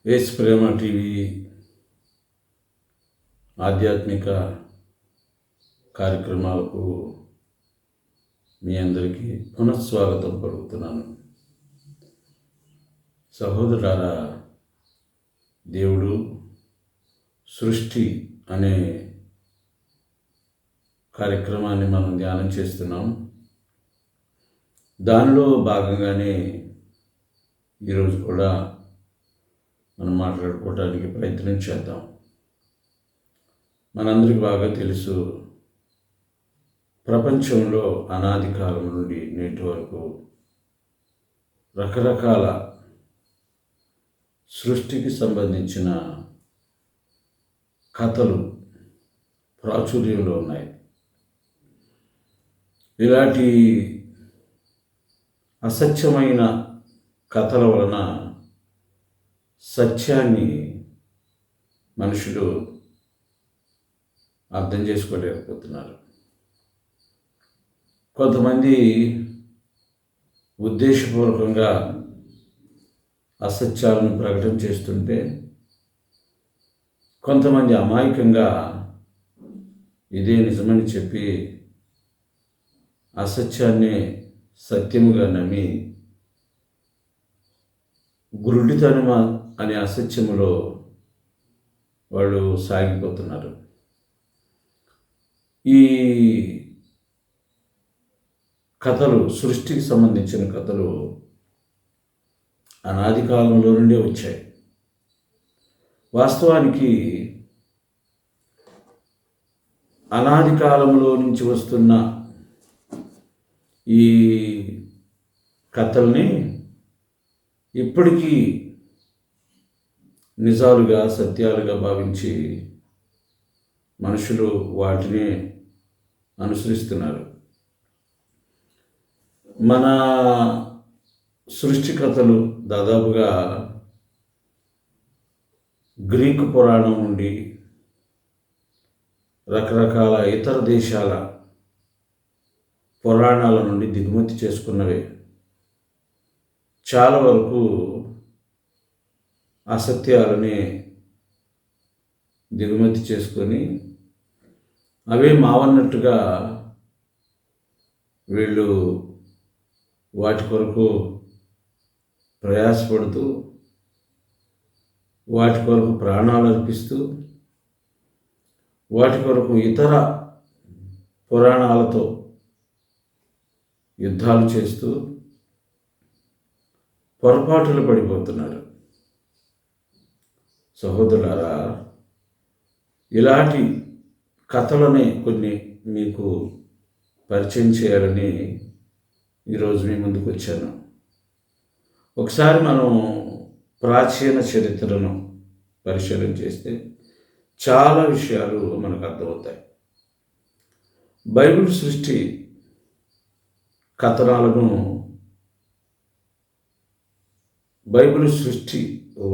యేసు ప్రేమ TV ఆధ్యాత్మిక కార్యక్రమాలకు మీ అందరికీ పునఃస్వాగతం పలుకుతున్నాను. సహోదరులారా, దేవుడు సృష్టి అనే కార్యక్రమాన్ని మనం ధ్యానం చేస్తున్నాం. దానిలో భాగంగానే ఈరోజు కూడా మనం మాట్లాడుకోవడానికి ప్రయత్నం చేద్దాం. మనందరికీ బాగా తెలుసు, ప్రపంచంలో అనాది కాలం నుండి నేటి వరకు రకరకాల సృష్టికి సంబంధించిన కథలు ప్రాచుర్యంలో ఉన్నాయి. ఇలాంటి అసత్యమైన కథల వలన సత్యాన్ని మనుషులు అర్థం చేసుకోలేకపోతున్నారు. కొంతమంది ఉద్దేశపూర్వకంగా అసత్యాలను ప్రకటన చేస్తుంటే, కొంతమంది అమాయకంగా ఇదే నిజమని చెప్పి అసత్యాన్ని సత్యముగా నమ్మి గురుడితనమా అనే అసత్యములో వాళ్ళు సాగిపోతున్నారు. ఈ కథలు, సృష్టికి సంబంధించిన కథలు అనాది కాలంలో నుండే వచ్చాయి. వాస్తవానికి అనాది కాలంలో నుంచి వస్తున్న ఈ కథల్ని ఇప్పటికీ నిజాలుగా, సత్యాలుగా భావించి మనుషులు వాటిని అనుసరిస్తున్నారు. మన సృష్టి కథలు దాదాపుగా గ్రీకు పురాణం నుండి రకరకాల ఇతర దేశాల పురాణాల నుండి దిగుమతి చేసుకున్నవే. చాలా వరకు అసత్యాలని దిగుమతి చేసుకొని అవే మావన్నట్టుగా వీళ్ళు వాటి కొరకు ప్రయాసపడుతూ, వాటి కొరకు ప్రాణాలు అర్పిస్తూ, వాటి కొరకు ఇతర పురాణాలతో యుద్ధాలు చేస్తూ పొరపాటులు పడిపోతున్నారు. సహోదరులారా, ఇలాంటి కథలనే కొన్ని మీకు పరిచయం చేయాలని ఈరోజు మీ ముందుకు వచ్చాను. ఒకసారి మనం ప్రాచీన చరిత్రను పరిశీలన చేస్తే చాలా విషయాలు మనకు అర్థమవుతాయి. బైబిల్ సృష్టి కథనాలను, బైబిల్ సృష్టి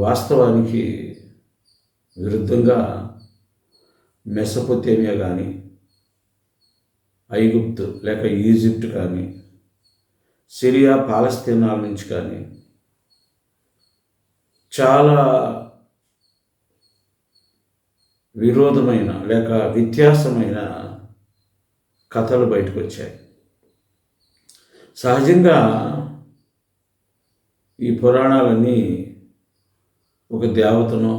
వాస్తవానికి విరుద్ధంగా మెసొపొతేమియా కానీ, ఐగుప్తు లేక ఈజిప్ట్ కానీ, సిరియా పాలస్తీనాల నుంచి కానీ చాలా విరోధమైన లేక వ్యత్యాసమైన కథలు బయటకు వచ్చాయి. సహజంగా ఈ పురాణాలన్నీ ఒక దేవతనో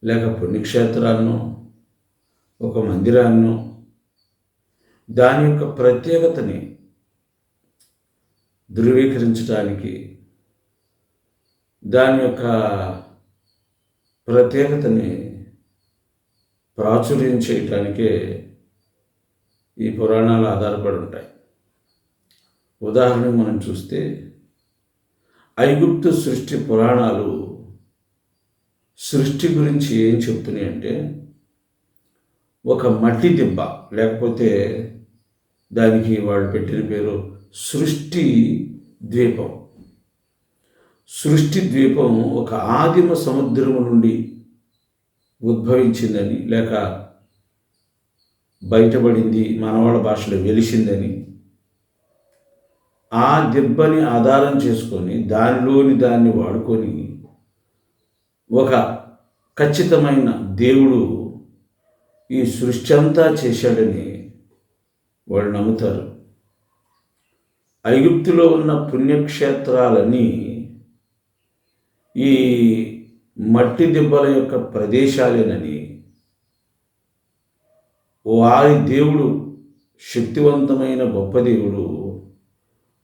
లేక పుణ్యక్షేత్రాన్నో, ఒక మందిరాన్నో, దాని యొక్క ప్రత్యేకతని ధృవీకరించడానికి, దాని యొక్క ప్రత్యేకతని ప్రాచుర్యం చేయటానికే ఈ పురాణాలు ఆధారపడి ఉంటాయి. ఉదాహరణకు మనం చూస్తే, ఐగుప్తు సృష్టి పురాణాలు సృష్టి గురించి ఏం చెప్తున్నాయి అంటే, ఒక మట్టి దిబ్బ, లేకపోతే దానికి వాళ్ళు పెట్టిన పేరు సృష్టి ద్వీపం. సృష్టి ద్వీపం ఒక ఆదిమ సముద్రము నుండి ఉద్భవించిందని, లేక బయటపడింది, మనవాళ్ళ భాషలో వెలిసిందని, ఆ దెబ్బని ఆధారం చేసుకొని దానిలోని దాన్ని వాడుకొని ఒక ఖచ్చితమైన దేవుడు ఈ సృష్టి అంతా చేశాడని వాళ్ళు నమ్ముతారు. ఐగుప్తులో ఉన్న పుణ్యక్షేత్రాలన్నీ ఈ మట్టి దిబ్బల యొక్క ప్రదేశాలేనని, వారి దేవుడు శక్తివంతమైన గొప్ప దేవుడు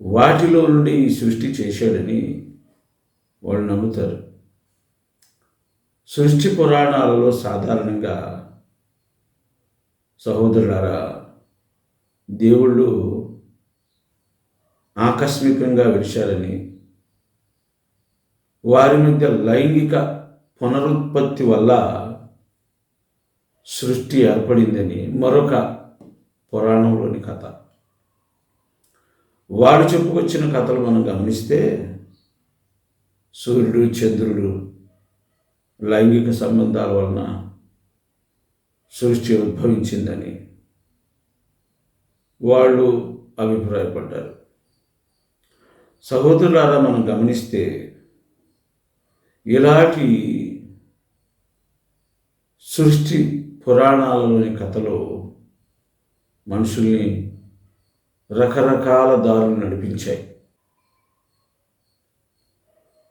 వాటిలో నుండి ఈ సృష్టి చేశాడని వాళ్ళు నమ్ముతారు. సృష్టి పురాణాలలో సాధారణంగా సహోదరులారా, దేవుళ్ళు ఆకస్మికంగా వెలిశారని, వారి మధ్య లైంగిక పునరుత్పత్తి వల్ల సృష్టి ఏర్పడిందని మరొక పురాణంలోని కథ. వాడు చెప్పుకొచ్చిన కథలు మనం గమనిస్తే సూర్యుడు చంద్రుడు లైంగిక సంబంధాల వలన సృష్టి ఉద్భవించిందని వాళ్ళు అభిప్రాయపడ్డారు. సహోదరులారా, మనం గమనిస్తే ఇలాంటి సృష్టి పురాణాలలోని కథలో మనుషుల్ని రకరకాల దారులు నడిపించాయి.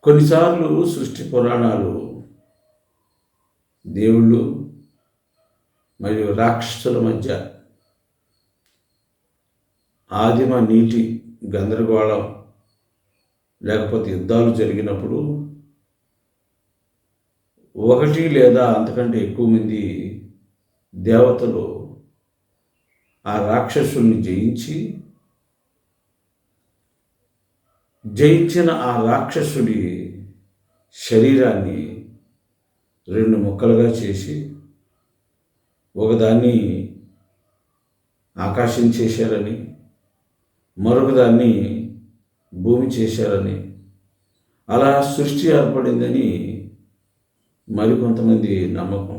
కొన్నిసార్లు సృష్టి పురాణాలు దేవుళ్ళు మరియు రాక్షసుల మధ్య ఆదిమ నీటి గందరగోళం లేకపోతే యుద్ధాలు జరిగినప్పుడు ఒకటి లేదా అంతకంటే ఎక్కువ మంది దేవతలు ఆ రాక్షసుల్ని జయించిన ఆ రాక్షసుడి శరీరాన్ని రెండు ముక్కలుగా చేసి ఒకదాన్ని ఆకాశం చేశారని, మరొకదాన్ని భూమి చేశారని, అలా సృష్టి ఏర్పడిందని మరికొంతమంది నమ్మకం.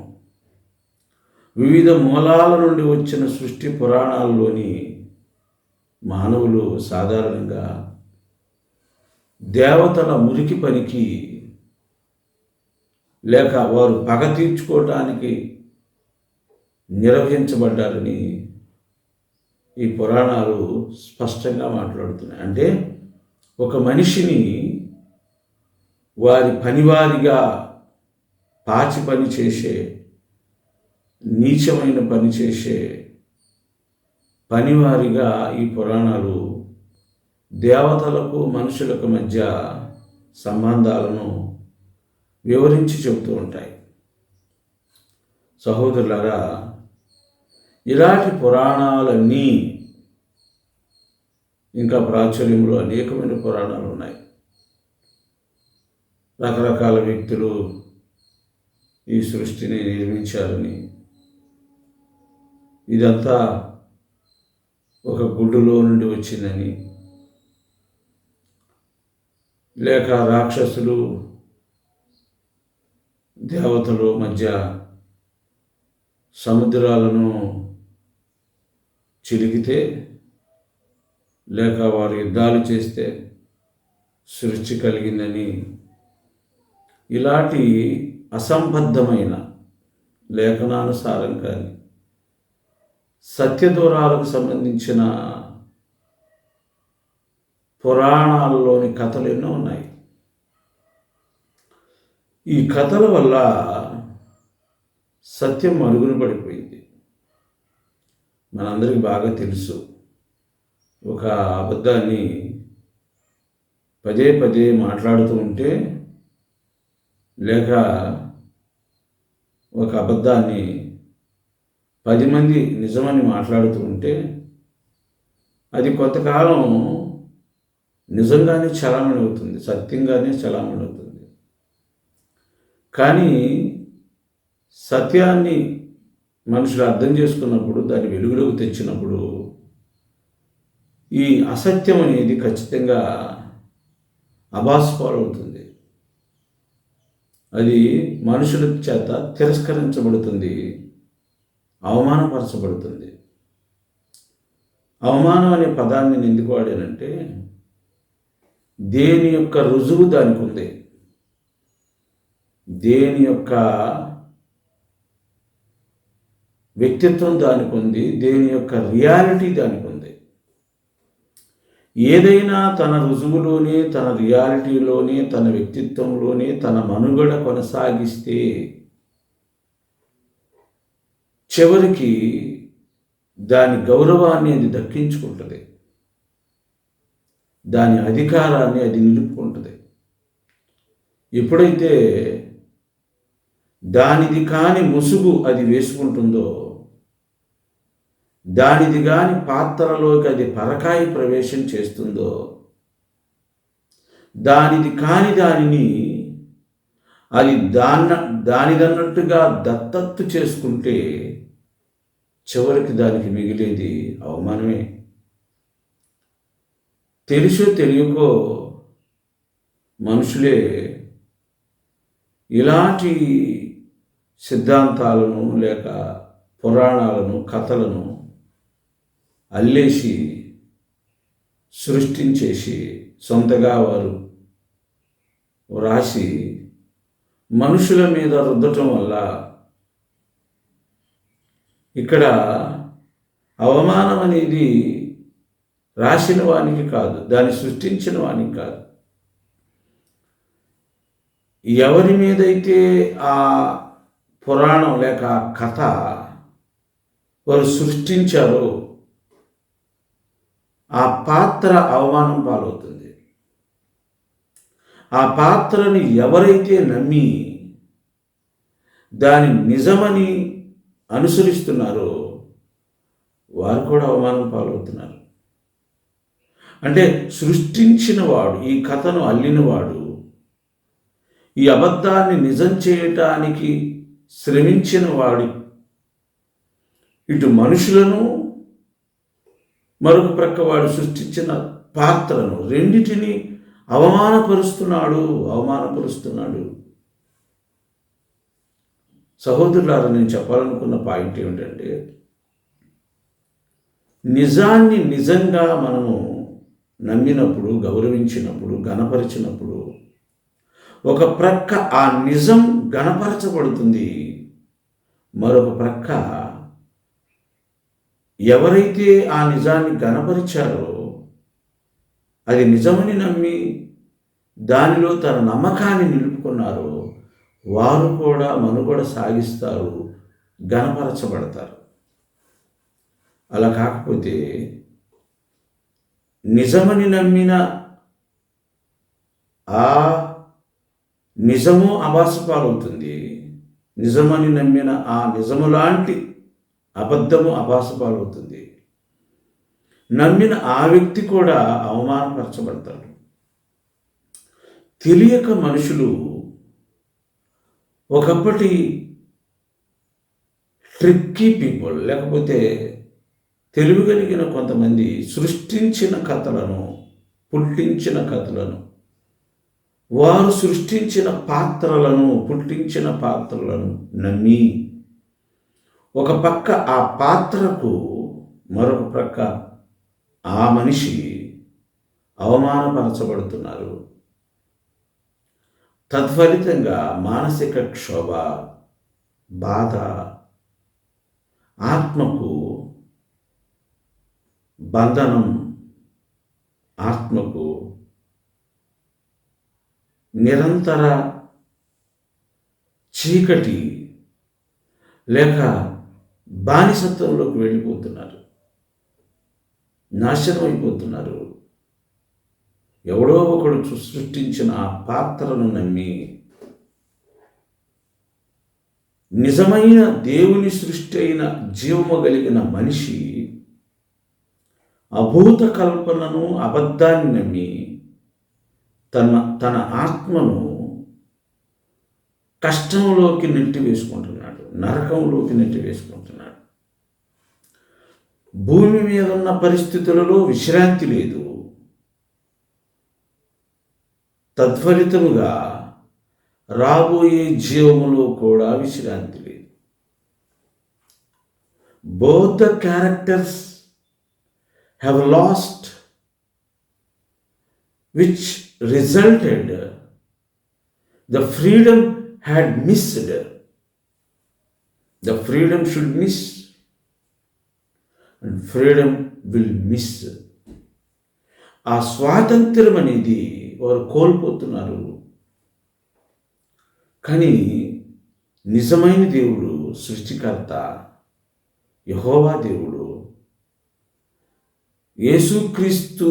వివిధ మూలాల నుండి వచ్చిన సృష్టి పురాణాల్లోని మానవులు సాధారణంగా దేవతల మురికి పనికి లేక వారు పగ తీర్చుకోవటానికి నిర్వహించబడ్డారని ఈ పురాణాలు స్పష్టంగా మాట్లాడుతున్నాయి. అంటే ఒక మనిషిని వారి పనివారిగా పాచి పని చేసే, నీచమైన పని చేసే పనివారిగా ఈ పురాణాలు దేవతలకు మనుషులకు మధ్య సంబంధాలను వివరించి చెబుతూ ఉంటాయి. సహోదరులారా, ఇలాంటి పురాణాలన్నీ ఇంకా ప్రాచుర్యంలో అనేకమైన పురాణాలు ఉన్నాయి. రకరకాల వ్యక్తులు ఈ సృష్టిని నిర్మించారని, ఇదంతా ఒక గుడ్డులో నుండి వచ్చిందని, లేక రాక్షసులు దేవతలు మధ్య సముద్రాలను చిలికితే, లేక వారు యుద్ధాలు చేస్తే సృష్టి కలిగిందని, ఇలాంటి అసంబద్ధమైన లేఖనానుసారం కానీ సత్యదూరాలకు సంబంధించిన పురాణాల్లోని కథలు ఎన్నో ఉన్నాయి. ఈ కథల వల్ల సత్యం మరుగున పడిపోయింది. మనందరికీ బాగా తెలుసు, ఒక అబద్ధాన్ని పదే పదే మాట్లాడుతూ ఉంటే, లేక ఒక అబద్ధాన్ని 10 మంది నిజమని మాట్లాడుతూ ఉంటే అది కొంతకాలం నిజంగానే చలామణి అవుతుంది, సత్యంగానే చలామణి అవుతుంది. కానీ సత్యాన్ని మనుషులు అర్థం చేసుకున్నప్పుడు, దాన్ని వెలుగులోకి తెచ్చినప్పుడు ఈ అసత్యం అనేది ఖచ్చితంగా అభాస్పాలవుతుంది. అది మనుషుల చేత తిరస్కరించబడుతుంది, అవమానపరచబడుతుంది. అవమానం అనే పదాన్ని నేను ఎందుకు వాడానంటే, దేని యొక్క రుజువు దానికి ఉంది. దేని యొక్క వ్యక్తిత్వం దానికి ఉంది, దేని యొక్క రియాలిటీ దానికి ఉంది. ఏదైనా తన రుజువులోనే, తన రియాలిటీలోనే, తన వ్యక్తిత్వంలోనే తన మనుగడ కొనసాగిస్తే చివరికి దాని గౌరవాన్ని అది దక్కించుకుంటుంది, దాని అధికారాన్ని అది నిలుపుకుంటుంది. ఎప్పుడైతే దానిది కాని ముసుగు అది వేసుకుంటుందో, దానిది కాని పాత్రలోకి అది పరకాయి ప్రవేశం చేస్తుందో, దానిది కాని దానిని అది దానిదన్నట్టుగా దత్తత్తు చేసుకుంటే చివరికి దానికి మిగిలేది అవమానమే. తెలుసో తెలియకో మనుషులే ఇలాంటి సిద్ధాంతాలను లేక పురాణాలను, కథలను అల్లేసి సృష్టించేసి సొంతగా వారు వ్రాసి మనుషుల మీద రుద్దటం వల్ల ఇక్కడ అవమానం అనేది రాసిన వానికి కాదు, దాన్ని సృష్టించిన వానికి కాదు. ఎవరి మీదైతే ఆ పురాణం లేక ఆ కథ వారు సృష్టించారో ఆ పాత్ర అవమానం పాలవుతుంది. ఆ పాత్రని ఎవరైతే నమ్మి దాని నిజమని అనుసరిస్తున్నారో వారు కూడా అవమానం పాలవుతున్నారు. అంటే సృష్టించిన వాడు, ఈ కథను అల్లినవాడు, ఈ అబద్ధాన్ని నిజం చేయటానికి శ్రమించిన వాడి ఇటు మనుషులను, మరొక ప్రక్క వాడు సృష్టించిన పాత్రను రెండిటిని అవమానపరుస్తున్నాడు. సహోదరులారా, నేను చెప్పాలనుకున్న పాయింట్ ఏమిటంటే, నిజాన్ని నిజంగా మనము నమ్మినప్పుడు, గౌరవించినప్పుడు, గణపరిచినప్పుడు ఒక ప్రక్క ఆ నిజం గణపరచబడుతుంది, మరొక ప్రక్క ఎవరైతే ఆ నిజాన్ని గణపరిచారో, అది నిజమని నమ్మి దానిలో తన నమ్మకాన్ని నిలుపుకున్నారో వారు కూడా మనుగడ సాగిస్తారు, గణపరచబడతారు. అలా కాకపోతే నిజమని నమ్మిన ఆ నిజము అభాసపాలవుతుంది, నిజమని నమ్మిన ఆ నిజము లాంటి అబద్ధము అభాసపాలవుతుంది. నమ్మిన ఆ వ్యక్తి కూడా అవమానపరచబడతాడు. తెలియక మనుషులు ఒకప్పటి ట్రిక్కీ పీపుల్, లేకపోతే తెలివిగలిగిన కొంతమంది సృష్టించిన కథలను, పుట్టించిన కథలను, వారు సృష్టించిన పాత్రలను, పుట్టించిన పాత్రలను నమ్మి ఒక పక్క ఆ పాత్రకు, మరొక ప్రక్క ఆ మనిషి అవమానపరచబడుతున్నారు. తత్ఫలితంగా మానసిక క్షోభ, బాధ, ఆత్మకు బంధనం, ఆత్మకు నిరంతర చీకటి లేక బానిసత్వంలోకి వెళ్ళిపోతున్నారు, నాశనం అయిపోతున్నారు. ఎవడో ఒకడు సృష్టించిన ఆ పాత్రను నమ్మి నిజమైన దేవుని సృష్టి అయిన జీవము కలిగిన మనిషి అభూత కల్పనను, అబద్ధాన్ని నమ్మి తన ఆత్మను కష్టంలోకి నెట్టివేసుకుంటున్నాడు, నరకంలోకి నెట్టివేసుకుంటున్నాడు. భూమి మీద ఉన్న పరిస్థితులలో విశ్రాంతి లేదు. తద్ఫలితముగా రాబోయే జీవములో కూడా విశ్రాంతి లేదు. Both the characters have lost, which resulted, the freedom had missed. The freedom should miss, and freedom will miss. ఆ స్వాతంత్రం అనేది వారు కోల్పోతున్నారు. కానీ నిజమైన దేవుడు, సృష్టికర్త యెహోవా దేవుడు, యేసుక్రీస్తు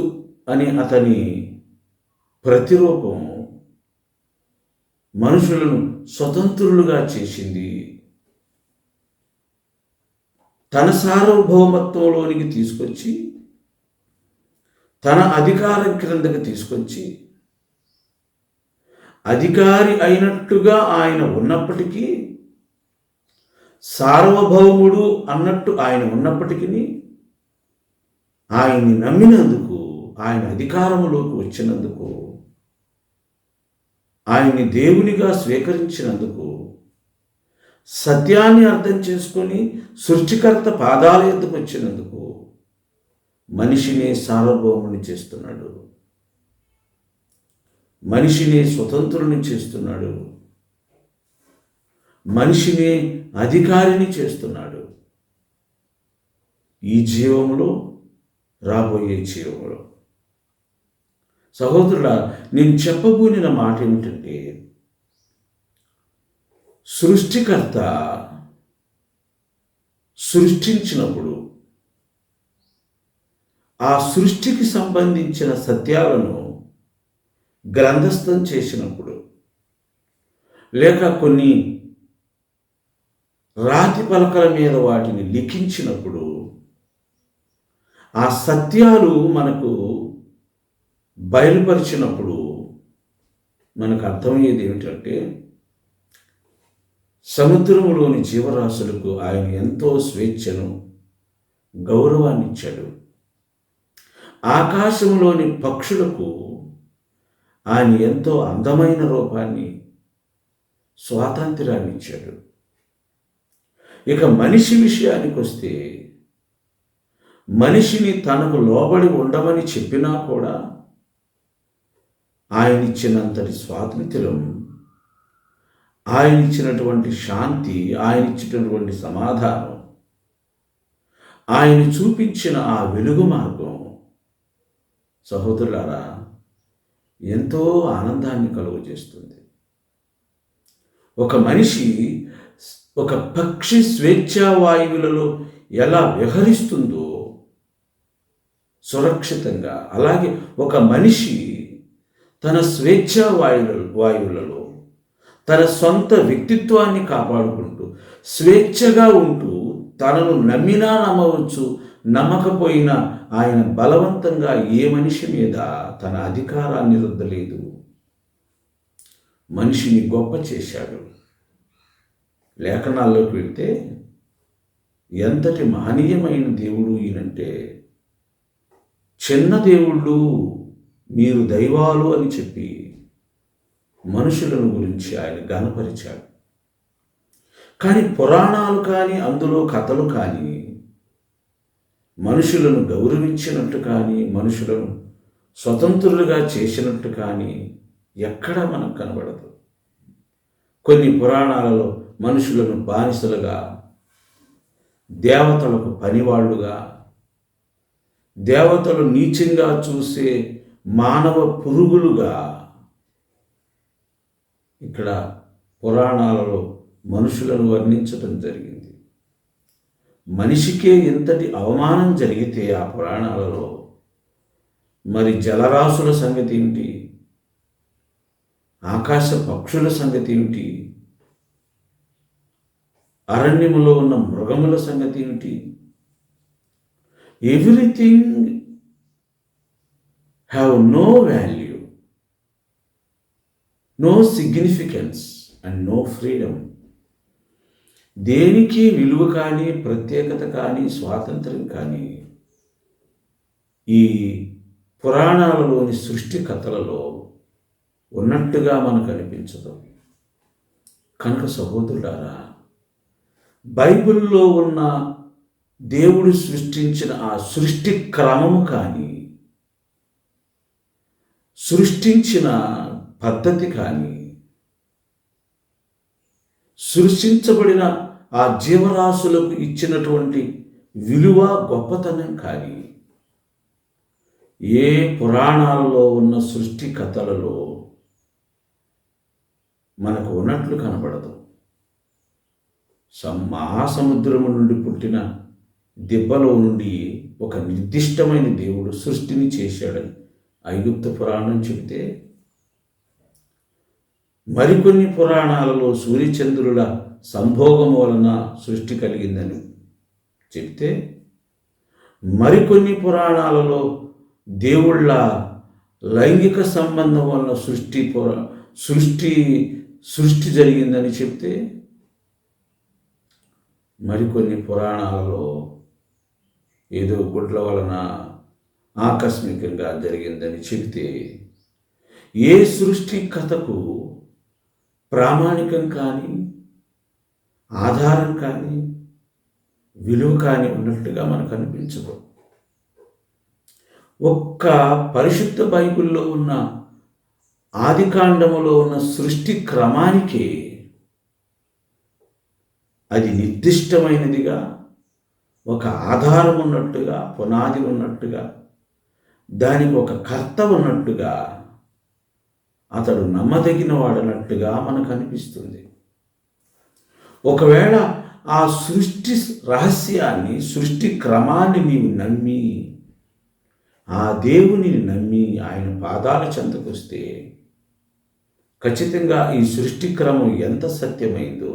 అని అతని ప్రతిరూపం మనుషులను స్వతంత్రులుగా చేసింది. తన సార్వభౌమత్వంలోనికి తీసుకొచ్చి, తన అధికారం క్రిందకి తీసుకొచ్చి, అధికారి అయినట్టుగా ఆయన ఉన్నప్పటికీ, సార్వభౌముడు అన్నట్టు ఆయన ఉన్నప్పటికీ, ఆయన్ని నమ్మినందుకు, ఆయన అధికారంలోకి వచ్చినందుకు, ఆయన్ని దేవునిగా స్వీకరించినందుకు, సత్యాన్ని అర్థం చేసుకొని సృష్టికర్త పాదాల యొద్దకు వచ్చినందుకు మనిషిని సార్వభౌముని చేస్తున్నాడు, మనిషిని స్వతంత్రుని చేస్తున్నాడు, మనిషిని అధికారిని చేస్తున్నాడు. ఈ జీవంలో, రాబోయే జీవంలో. సహోదరుడా, నేను చెప్పబోయిన మాట ఏమిటంటే, సృష్టికర్త సృష్టించినప్పుడు ఆ సృష్టికి సంబంధించిన సత్యాలను గ్రంథస్థం చేసినప్పుడు, లేక కొన్ని రాతి పలకల మీద వాటిని లిఖించినప్పుడు, ఆ సత్యాలు మనకు బయలుపరిచినప్పుడు మనకు అర్థమయ్యేది ఏమిటంటే, సముద్రంలోని జీవరాశులకు ఆయన ఎంతో స్వేచ్ఛను, గౌరవాన్ని ఇచ్చాడు. ఆకాశంలోని పక్షులకు ఆయన ఎంతో అందమైన రూపాన్ని, స్వాతంత్ర్యాన్ని ఇచ్చాడు. ఇక మనిషి విషయానికి వస్తే, మనిషిని తనకు లోబడి ఉండమని చెప్పినా కూడా ఆయన ఇచ్చినంతటి స్వాతంత్ర్యం, ఆయన ఇచ్చినటువంటి శాంతి, ఆయన ఇచ్చినటువంటి సమాధానం, ఆయన చూపించిన ఆ వెలుగు మార్గం సహోదరులారా ఎంతో ఆనందాన్ని కలుగజేస్తుంది. ఒక మనిషి, ఒక పక్షి స్వేచ్ఛా వాయువులలో ఎలా విహరిస్తుందో సురక్షితంగా, అలాగే ఒక మనిషి తన స్వేచ్ఛా వాయువులలో తన సొంత వ్యక్తిత్వాన్ని కాపాడుకుంటూ, స్వేచ్ఛగా ఉంటూ, తనను నమ్మినా నమ్మవచ్చు, నమ్మకపోయినా ఆయన బలవంతంగా ఏ మనిషి మీద తన అధికారాన్ని రుద్దలేదు. మనిషిని గొప్ప చేశాడు. లేఖనాల్లోకి వెళ్తే ఎంతటి మహనీయమైన దేవుడు ఈయనంటే, చిన్న దేవుళ్ళు మీరు దైవాలు అని చెప్పి మనుషులను గురించి ఆయన ఘనపరిచాడు. కానీ పురాణాలు కానీ, అందులో కథలు కానీ, మనుషులను గౌరవించినట్టు కానీ, మనుషులను స్వతంత్రులుగా చేసినట్టు కానీ ఎక్కడా మనకు కనబడదు. కొన్ని పురాణాలలో మనుషులను బానిసలుగా, దేవతలకు పనివాళ్లుగా, దేవతలు నీచంగా చూసే మానవ పురుగులుగా ఇక్కడ పురాణాలలో మనుషులను వర్ణించడం జరిగింది. మనిషికే ఇంతటి అవమానం జరిగితే ఆ పురాణాలలో, మరి జలరాశుల సంగతి ఏమిటి? ఆకాశ పక్షుల సంగతి ఏమిటి? అరణ్యములో ఉన్న మృగముల సంగతి ఏమిటి? Everything have no value, no significance and no freedom. దేనికి విలువ కానీ, ప్రత్యేకత కానీ, స్వాతంత్రం కానీ ఈ పురాణాలలోని సృష్టి కథలలో ఉన్నట్టుగా మనకు అనిపించదు. కనుక సహోదరులారా, బైబిల్లో ఉన్న దేవుడు సృష్టించిన ఆ సృష్టి క్రమము కానీ, సృష్టించిన పద్ధతి కానీ సృష్టించబడిన ఆ జీవరాశులకు ఇచ్చినటువంటి విలువ గొప్పతనం కానీ ఏ పురాణాలలో ఉన్న సృష్టి కథలలో మనకు ఉన్నట్లు కనబడదు. మహాసముద్రము నుండి పుట్టిన దెబ్బలో నుండి ఒక నిర్దిష్టమైన దేవుడు సృష్టిని చేశాడని ఐగుప్తు పురాణం చెబితే, మరికొన్ని పురాణాలలో సూర్యచంద్రుల సంభోగం వలన సృష్టి కలిగిందని చెప్తే, మరికొన్ని పురాణాలలో దేవుళ్ళ లైంగిక సంబంధం వలన సృష్టి జరిగిందని చెప్తే, మరికొన్ని పురాణాలలో ఏదో గుడ్ల వలన ఆకస్మికంగా జరిగిందని చెబితే, ఏ సృష్టి కథకు ప్రామాణికం కానీ ఆధారం కానీ విలువ కానీ ఉన్నట్టుగా మనకు అనిపించదు. ఒక్క పరిశుద్ధ బైబిల్లో ఉన్న ఆదికాండములో ఉన్న సృష్టి క్రమానికే అది నిర్దిష్టమైనదిగా, ఒక ఆధారం ఉన్నట్టుగా, పునాది ఉన్నట్టుగా, దానికి ఒక కర్త ఉన్నట్టుగా, అతడు నమ్మదగిన వాడనట్టుగా మనకు అనిపిస్తుంది. ఒకవేళ ఆ సృష్టి రహస్యాన్ని, సృష్టి క్రమాన్ని నీవు నమ్మి, ఆ దేవునిని నమ్మి ఆయన పాదాల చెంతకొస్తే ఖచ్చితంగా ఈ సృష్టి క్రమం ఎంత సత్యమైందో,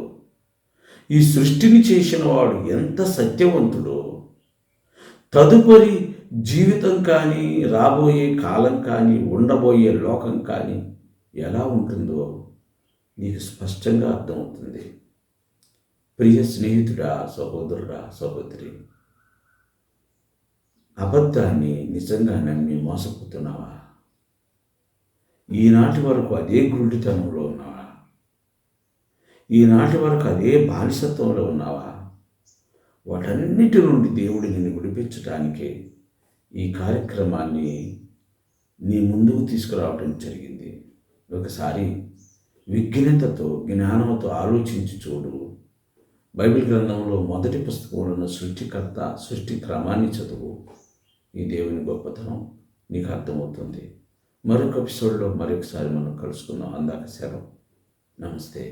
ఈ సృష్టిని చేసిన వాడు ఎంత సత్యవంతుడో, తదుపరి జీవితం కానీ, రాబోయే కాలం కానీ, ఉండబోయే లోకం కానీ ఎలా ఉంటుందో నీకు స్పష్టంగా అర్థమవుతుంది. ప్రియ స్నేహితుడా, సహోదరుడా, సహోదరి, అబద్ధాన్ని నిజంగా నమ్మి మోసపోతున్నావా? ఈనాటి వరకు అదే గురుడితనంలో ఉన్నావా? ఈనాటి వరకు అదే బానిసత్వంలో ఉన్నావా? వాటన్నిటి నుండి దేవుడు నిన్ను విడిపించడానికే ఈ కార్యక్రమాన్ని నీ ముందుకు తీసుకురావడం జరిగింది. ఒకసారి విజ్ఞతతో, జ్ఞానంతో ఆలోచించి చూడు. బైబిల్ గ్రంథంలో మొదటి పుస్తకంలో ఉన్న సృష్టికర్త, సృష్టి క్రమాన్ని చదువు. ఈ దేవుని గొప్పతనం నీకు అర్థమవుతుంది. మరొక ఎపిసోడ్లో మరొకసారి మనం కలుసుకుందాం. అందాక సెలవు. నమస్తే.